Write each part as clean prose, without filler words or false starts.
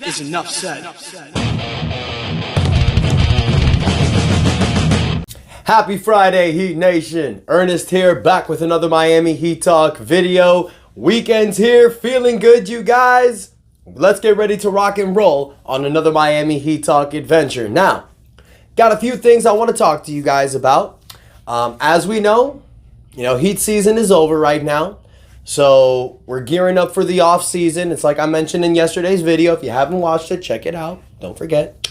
is enough said. Happy Friday, Heat Nation. Ernest here, back with another Miami Heat Talk video. Weekend's here, feeling good, you guys. Let's get ready to rock and roll on another Miami Heat Talk adventure. Now, got a few things I want to talk to you guys about. As we know, Heat season is over right now. So we're gearing up for the off season. It's like I mentioned in yesterday's video. If you haven't watched it, check it out. Don't forget.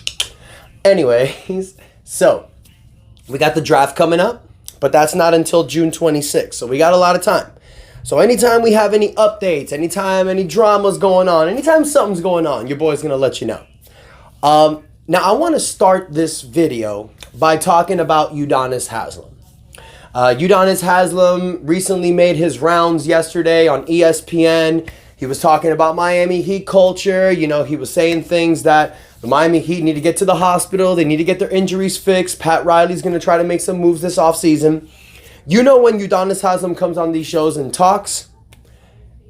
Anyways, so we got the draft coming up, but that's not until June 26th. So we got a lot of time. So anytime we have any updates, anytime any drama's going on, anytime something's going on, your boy's going to let you know. Now, I want to start this video by talking about Udonis Haslem. Udonis Haslem recently made his rounds yesterday on ESPN. He was talking about Miami Heat culture. He was saying things that the Miami Heat need to get to the hospital. They need to get their injuries fixed. Pat Riley's going to try to make some moves this offseason. When Udonis Haslem comes on these shows and talks,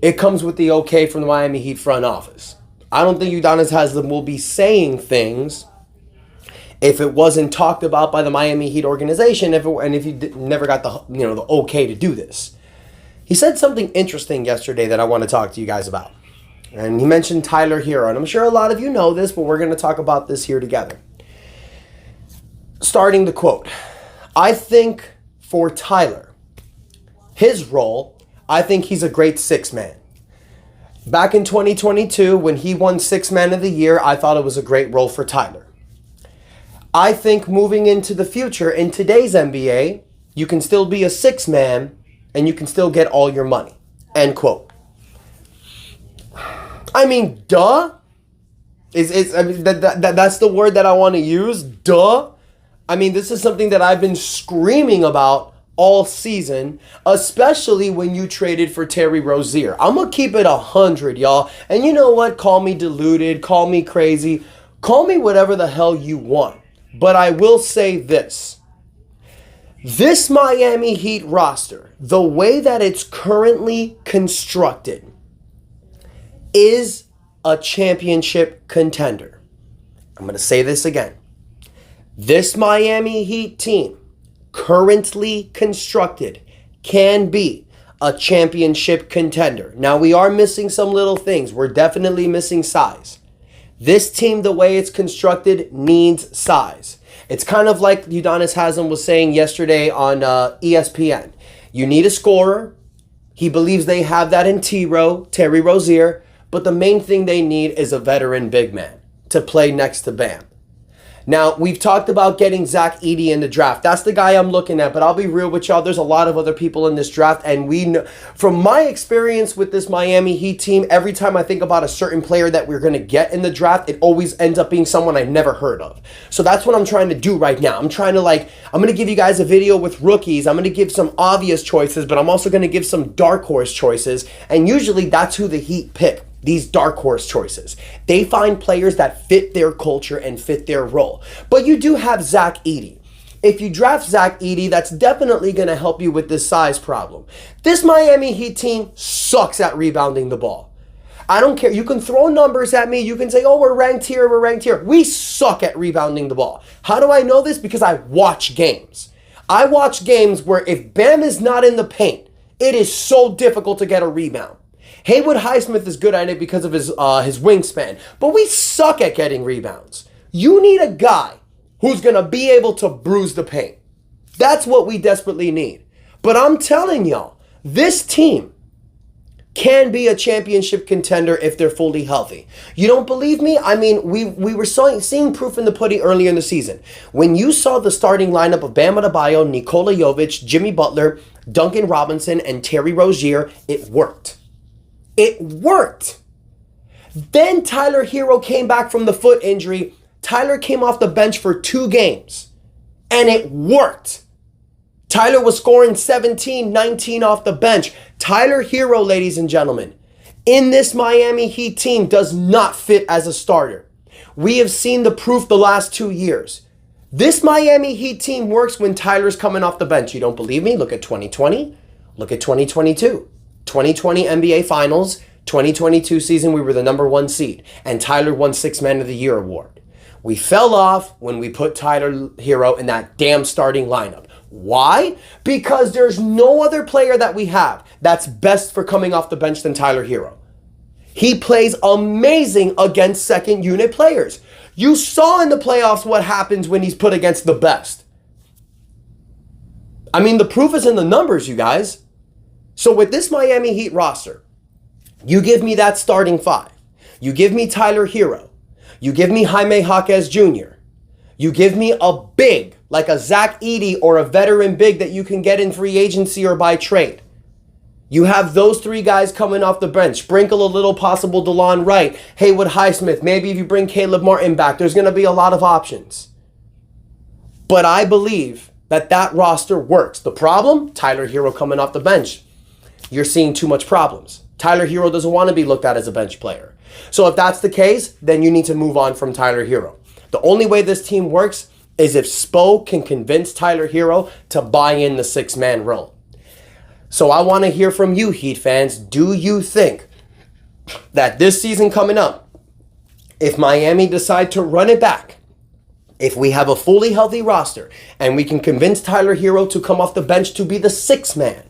it comes with the okay from the Miami Heat front office. I don't think Udonis Haslem will be saying things if it wasn't talked about by the Miami Heat organization, if he never got the okay to do this. He said something interesting yesterday that I want to talk to you guys about. And he mentioned Tyler Herro. And I'm sure a lot of you know this, but we're going to talk about this here together. Starting the quote. I think for Tyler, his role, I think he's a great six-man. Back in 2022, when he won Six-Man of the Year, I thought it was a great role for Tyler. I think moving into the future, in today's NBA, you can still be a six-man and you can still get all your money. End quote. I mean, duh. That's the word that I want to use. Duh. I mean, this is something that I've been screaming about all season, especially when you traded for Terry Rozier. I'm going to keep it 100, y'all. And you know what? Call me deluded. Call me crazy. Call me whatever the hell you want. But I will say this. This Miami Heat roster, the way that it's currently constructed, is a championship contender. I'm going to say this again. This Miami Heat team, currently constructed, can be a championship contender. Now, we are missing some little things. We're definitely missing size. This team, the way it's constructed, needs size. It's kind of like Udonis Haslem was saying yesterday on ESPN. You need a scorer. He believes they have that in Terry Rozier. But the main thing they need is a veteran big man to play next to Bam. Now, we've talked about getting Zach Edey in the draft. That's the guy I'm looking at. But I'll be real with y'all. There's a lot of other people in this draft. And we know, from my experience with this Miami Heat team, every time I think about a certain player that we're going to get in the draft, it always ends up being someone I've never heard of. So that's what I'm trying to do right now. I'm going to give you guys a video with rookies. I'm going to give some obvious choices, but I'm also going to give some dark horse choices. And usually that's who the Heat pick. These dark horse choices. They find players that fit their culture and fit their role. But you do have Zach Edey. If you draft Zach Edey, that's definitely going to help you with this size problem. This Miami Heat team sucks at rebounding the ball. I don't care. You can throw numbers at me. You can say, oh, we're ranked here, we're ranked here. We suck at rebounding the ball. How do I know this? Because I watch games. I watch games where if Bam is not in the paint, it is so difficult to get a rebound. Haywood Highsmith is good at it because of his wingspan, but we suck at getting rebounds. You need a guy who's going to be able to bruise the paint. That's what we desperately need. But I'm telling y'all, this team can be a championship contender if they're fully healthy. You don't believe me? I mean, we were seeing proof in the pudding earlier in the season. When you saw the starting lineup of Bam Adebayo, Nikola Jovic, Jimmy Butler, Duncan Robinson, and Terry Rozier, it worked. It worked. Then Tyler Herro came back from the foot injury. Tyler came off the bench for 2 games. And it worked. Tyler was scoring 17, 19 off the bench. Tyler Herro, ladies and gentlemen, in this Miami Heat team does not fit as a starter. We have seen the proof the last 2 years. This Miami Heat team works when Tyler's coming off the bench. You don't believe me? Look at 2020. Look at 2022. 2020 NBA Finals, 2022 season, we were the #1 seed, and Tyler won Sixth Man of the Year award. We fell off when we put Tyler Herro in that damn starting lineup. Why? Because there's no other player that we have that's best for coming off the bench than Tyler Herro. He plays amazing against second unit players. You saw in the playoffs what happens when he's put against the best. I mean, the proof is in the numbers, you guys. So with this Miami Heat roster, you give me that starting five. You give me Tyler Herro. You give me Jaime Jaquez Jr. You give me a big, like a Zach Edey or a veteran big that you can get in free agency or by trade. You have those three guys coming off the bench. Sprinkle a little possible DeLon Wright, Haywood Highsmith. Maybe if you bring Caleb Martin back, there's going to be a lot of options. But I believe that roster works. The problem? Tyler Herro coming off the bench. You're seeing too much problems. Tyler Herro doesn't want to be looked at as a bench player. So if that's the case, then you need to move on from Tyler Herro. The only way this team works is if Spo can convince Tyler Herro to buy in the six-man role. So I want to hear from you, Heat fans. Do you think that this season coming up, if Miami decide to run it back, if we have a fully healthy roster and we can convince Tyler Herro to come off the bench to be the sixth man,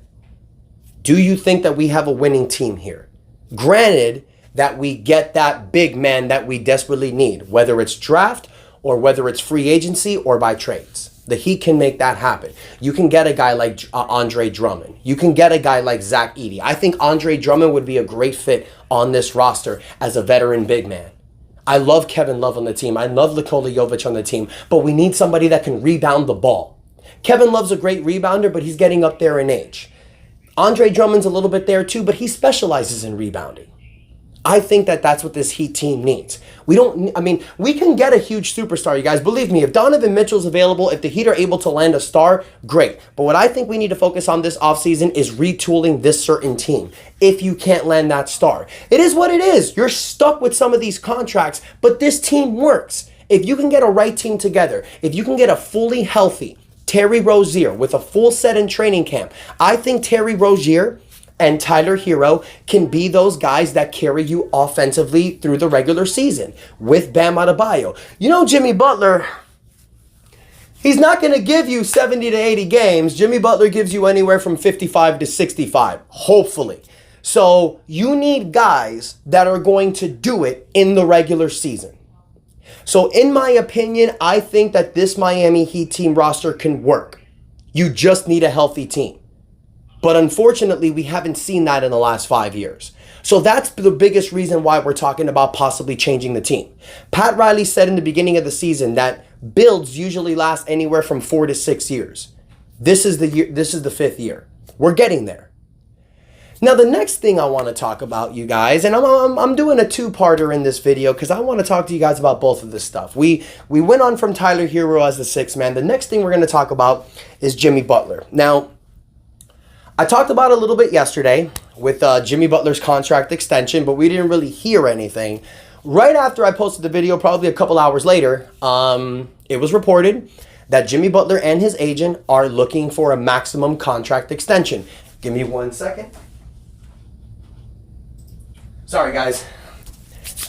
do you think that we have a winning team here? Granted that we get that big man that we desperately need, whether it's draft or whether it's free agency or by trades. The Heat can make that happen. You can get a guy like Andre Drummond. You can get a guy like Zach Edey. I think Andre Drummond would be a great fit on this roster as a veteran big man. I love Kevin Love on the team. I love Nikola Jovic on the team. But we need somebody that can rebound the ball. Kevin Love's a great rebounder, but he's getting up there in age. Andre Drummond's a little bit there too, but he specializes in rebounding. I think that that's what this Heat team needs. We can get a huge superstar, you guys. Believe me, if Donovan Mitchell's available, if the Heat are able to land a star, great. But what I think we need to focus on this offseason is retooling this certain team. If you can't land that star, it is what it is. You're stuck with some of these contracts, but this team works. If you can get a right team together, if you can get a fully healthy Terry Rozier with a full set in training camp, I think Terry Rozier and Tyler Herro can be those guys that carry you offensively through the regular season with Bam Adebayo. You know, Jimmy Butler, he's not going to give you 70 to 80 games. Jimmy Butler gives you anywhere from 55 to 65, hopefully. So you need guys that are going to do it in the regular season. So in my opinion, I think that this Miami Heat team roster can work. You just need a healthy team. But unfortunately, we haven't seen that in the last 5 years. So that's the biggest reason why we're talking about possibly changing the team. Pat Riley said in the beginning of the season that builds usually last anywhere from 4 to 6 years. This is the year. This is the 5th year. We're getting there. Now, the next thing I want to talk about, you guys, and I'm doing a two-parter in this video because I want to talk to you guys about both of this stuff. We went on from Tyler Herro as the sixth man. The next thing we're going to talk about is Jimmy Butler. Now, I talked about it a little bit yesterday with Jimmy Butler's contract extension, but we didn't really hear anything. Right after I posted the video, probably a couple hours later, it was reported that Jimmy Butler and his agent are looking for a maximum contract extension. Give me 1 second. Sorry, guys.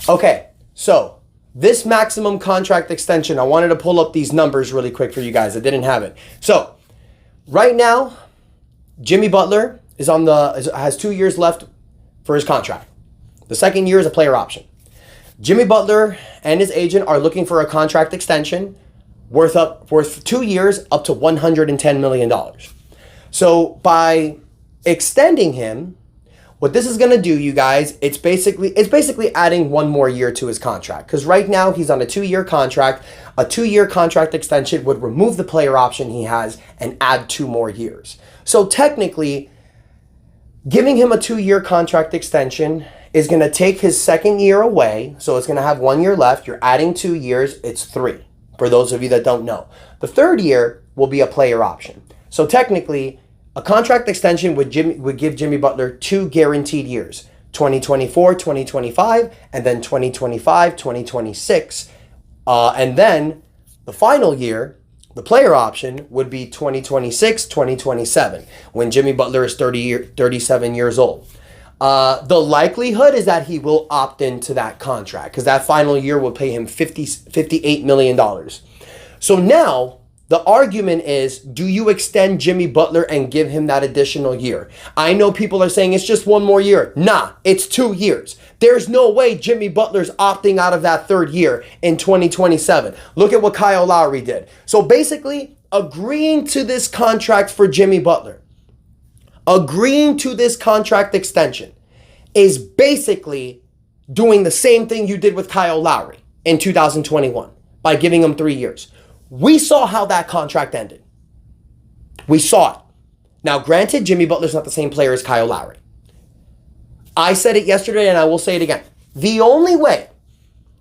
Okay, so this maximum contract extension, I wanted to pull up these numbers really quick for you guys. I didn't have it. So right now, Jimmy Butler has 2 years left for his contract. The second year is a player option. Jimmy Butler and his agent are looking for a contract extension worth 2 years up to $110 million. So by extending him, what this is going to do, you guys, it's basically adding 1 more year to his contract. Because right now he's on a 2-year contract. A 2-year contract extension would remove the player option he has and add 2 more years. So technically, giving him a 2-year contract extension is going to take his second year away. So it's going to have 1 year left. You're adding 2 years. It's 3, for those of you that don't know. The third year will be a player option. So technically, a contract extension would give Jimmy Butler 2 guaranteed years, 2024, 2025, and then 2025, 2026. And then the final year, the player option, would be 2026, 2027, when Jimmy Butler is 37 years old. The likelihood is that he will opt into that contract because that final year will pay him $58 million. So now the argument is, do you extend Jimmy Butler and give him that additional year? I know people are saying it's just one more year. Nah, it's 2 years. There's no way Jimmy Butler's opting out of that third year in 2027. Look at what Kyle Lowry did. So basically, agreeing to this contract for Jimmy Butler, agreeing to this contract extension is basically doing the same thing you did with Kyle Lowry in 2021 by giving him 3 years. We saw how that contract ended. We saw it. Now, granted, Jimmy Butler's not the same player as Kyle Lowry. I said it yesterday and I will say it again. The only way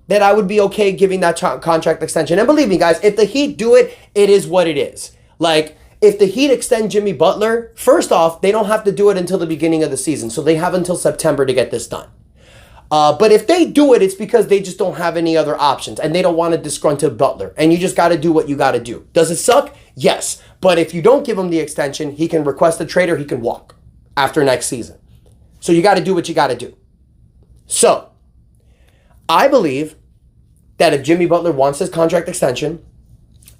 that I would be okay giving that contract extension, and believe me, guys, if the Heat do it, it is what it is. Like, if the Heat extend Jimmy Butler, first off, they don't have to do it until the beginning of the season. So they have until September to get this done. But if they do it, it's because they just don't have any other options and they don't want to disgruntled Butler. And you just got to do what you got to do. Does it suck? Yes. But if you don't give him the extension, he can request a trade or he can walk after next season. So you got to do what you got to do. So I believe that if Jimmy Butler wants his contract extension,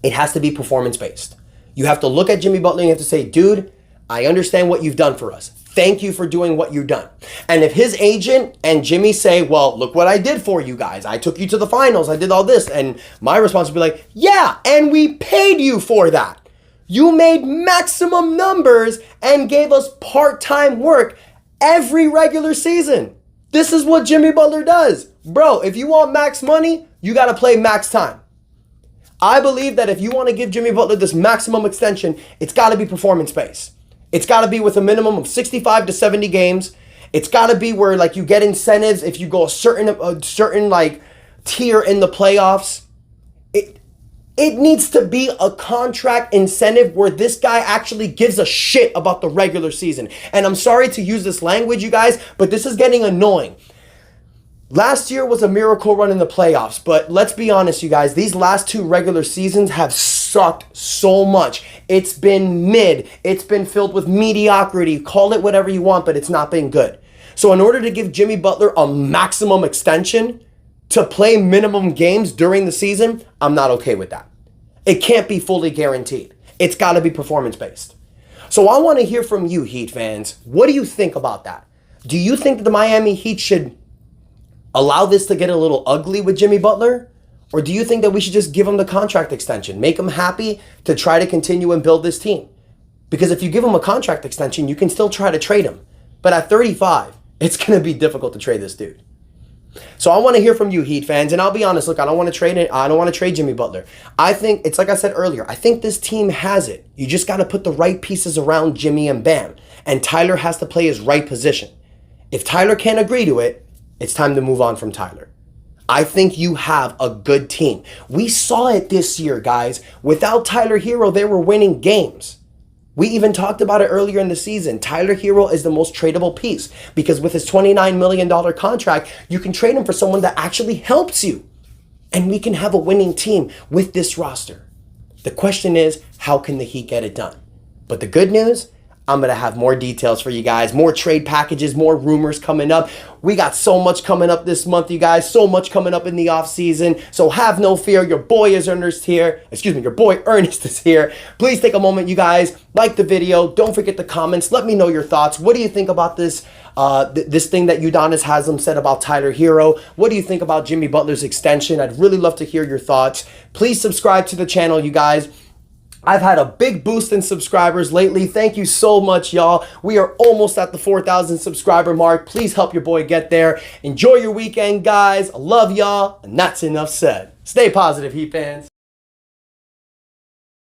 it has to be performance-based. You have to look at Jimmy Butler and you have to say, dude, I understand what you've done for us. Thank you for doing what you've done. And if his agent and Jimmy say, well, look what I did for you guys. I took you to the finals. I did all this. And my response would be like, yeah, and we paid you for that. You made maximum numbers and gave us part-time work every regular season. This is what Jimmy Butler does. Bro, if you want max money, you got to play max time. I believe that if you want to give Jimmy Butler this maximum extension, it's got to be performance-based. It's got to be with a minimum of 65 to 70 games. It's got to be where like you get incentives if you go a certain like tier in the playoffs. It needs to be a contract incentive where this guy actually gives a shit about the regular season. And I'm sorry to use this language, you guys, but this is getting annoying. Last year was a miracle run in the playoffs, but let's be honest, you guys, these last 2 regular seasons have sucked so much. It's been mid. It's been filled with mediocrity. Call it whatever you want, but it's not been good. So in order to give Jimmy Butler a maximum extension to play minimum games during the season, I'm not okay with that. It can't be fully guaranteed. It's got to be performance-based. So I want to hear from you, Heat fans. What do you think about that? Do you think that the Miami Heat should allow this to get a little ugly with Jimmy Butler? Or do you think that we should just give him the contract extension, make him happy to try to continue and build this team? Because if you give him a contract extension, you can still try to trade him. But at 35, it's going to be difficult to trade this dude. So I want to hear from you, Heat fans. And I'll be honest, look, I don't want to trade it. I don't want to trade Jimmy Butler. I think it's like I said earlier, I think this team has it. You just got to put the right pieces around Jimmy and Bam. And Tyler has to play his right position. If Tyler can't agree to it, it's time to move on from Tyler. I think you have a good team. We saw it this year, guys. Without Tyler Herro, they were winning games. We even talked about it earlier in the season. Tyler Herro is the most tradable piece because with his $29 million contract, you can trade him for someone that actually helps you. And we can have a winning team with this roster. The question is, how can the Heat get it done? But the good news, I'm going to have more details for you guys, more trade packages, more rumors coming up. We got so much coming up this month, you guys, so much coming up in the off season. So have no fear. Your boy is Ernest here. Your boy Ernest is here. Please take a moment, you guys, like the video. Don't forget the comments. Let me know your thoughts. What do you think about this this thing that Udonis Haslem said about Tyler Herro? What do you think about Jimmy Butler's extension? I'd really love to hear your thoughts. Please subscribe to the channel, you guys. I've had a big boost in subscribers lately. Thank you so much, y'all. We are almost at the 4,000 subscriber mark. Please help your boy get there. Enjoy your weekend, guys. I love y'all, and that's enough said. Stay positive, Heat fans.